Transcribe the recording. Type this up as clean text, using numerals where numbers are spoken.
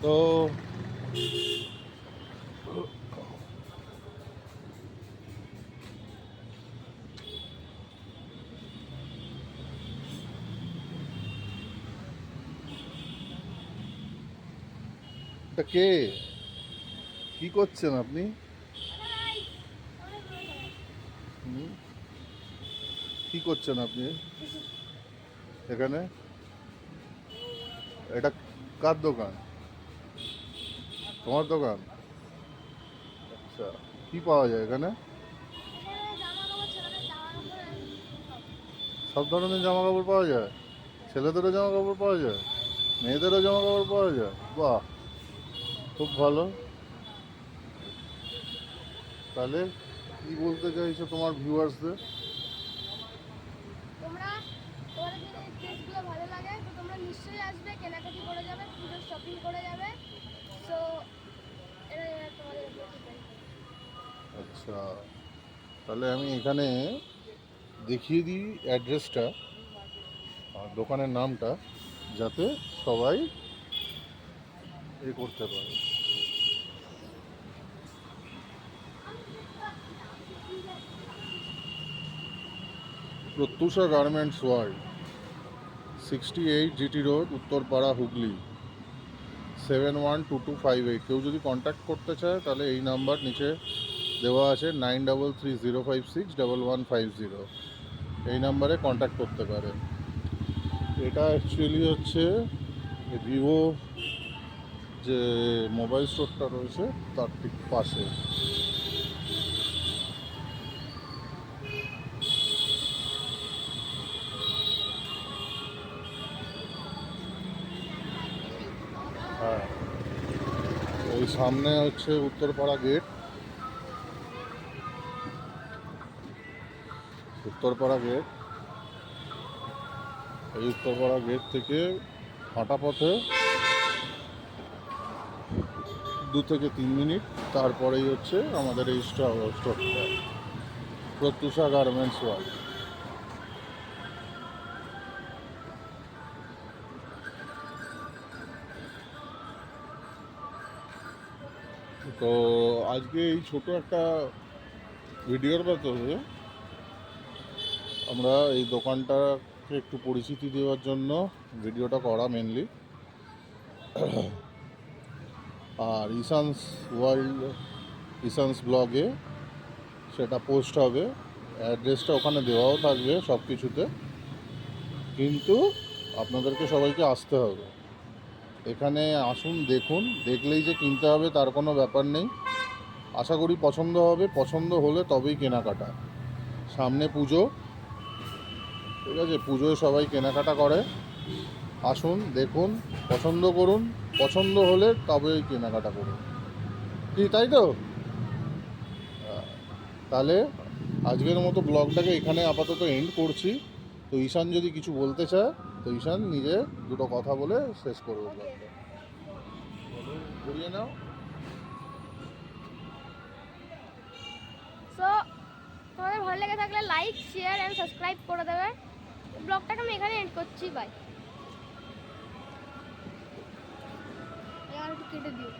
তো তা কে কি করছেন আপনি? হুম, কি করছেন আপনি এখানে? এটা কার দোকান? তোমার দোকান? আচ্ছা, কি পাওয়া যায় এখানে? সব ধরনের জামা কাপড় পাওয়া যায়? ছেলেদেরও জামা কাপড় পাওয়া যায়, মেয়েদেরও জামা কাপড় পাওয়া যায়? বাহ, খুব ভালো। তাহলে কি বলতে চাইছো তোমার ভিউয়ার্সদের? তোমরা তোমাদের যদি এই ড্রেসগুলো ভালো লাগে তো তোমরা নিশ্চয়ই আসবে, কেনাকাটি করে যাবে, পুজোর শপিং করে যাবে। সো এটা তোমাদের উপর ডিপেন্ড করে। আচ্ছা, তাহলে আমি এখানে দেখিয়ে দিই অ্যাড্রেসটা আর দোকানের নামটা, যাতে সবাই করতে পারে। Pratyusha garments world, 68 GT road, Uttarpara, Hooghly, 712258। কেউ যদি কন্ট্যাক্ট করতে চায় তাহলে এই নাম্বার নিচে দেওয়া আছে, 9330561150। এই নাম্বারে কন্ট্যাক্ট করতে পারে। এটা অ্যাকচুয়ালি হচ্ছে ভিভো যে মোবাইল স্টোরটা রয়েছে তার ঠিক পাশে। হ্যাঁ, এই সামনে হচ্ছে উত্তরপাড়া গেট। উত্তরপাড়া গেট, এই উত্তরপাড়া গেট থেকে হাঁটা পথে 2 থেকে 3 মিনিট, তারপরেই হচ্ছে আমাদের এই স্টোরটা, প্রত্যুষা গার্মেন্টস ওয়ার্ল্ড। তো আজকে এই ছোট একটা ভিডিওর মাধ্যমে আমরা এই দোকানটাকে একটু পরিচিতি দেওয়ার জন্য ভিডিওটা করা মেনলি। আর ইসানস ওয়ার্ল্ড, ইসানস ব্লগে সেটা পোস্ট হবে, অ্যাড্রেসটা ওখানে দেওয়াও থাকবে সব কিছুতে। কিন্তু আপনাদেরকে সবাইকে আসতে হবে এখানে। আসুন, দেখুন, দেখলেই যে কিনতে হবে তার কোনো ব্যাপার নেই। আশা করি পছন্দ হবে, পছন্দ হলে তবেই কেনাকাটা। সামনে পুজো, ঠিক আছে? পুজোয় সবাই কেনাকাটা করে। আসুন, দেখুন, পছন্দ করুন, পছন্দ হলে তবেই কেনাকাটা করুন। কি, তাই তো? তাহলে আজকের মতো ব্লগটাকে এখানে আপাতত এন্ড করছি। তো ঈশান যদি কিছু বলতে চায়, তো ঈশান নিজে দুটো কথা বলে শেষ করবে ওকে, ব্লগটা। বলো, ঘুরিয়ে নাও। সো তোমাদের ভালো লেগে থাকলে লাইক, শেয়ার অ্যান্ড সাবস্ক্রাইব করে দেবে। ব্লগটাকে আমি এখানে এন্ড করছি। বাই। আর একটু কেটে দিও।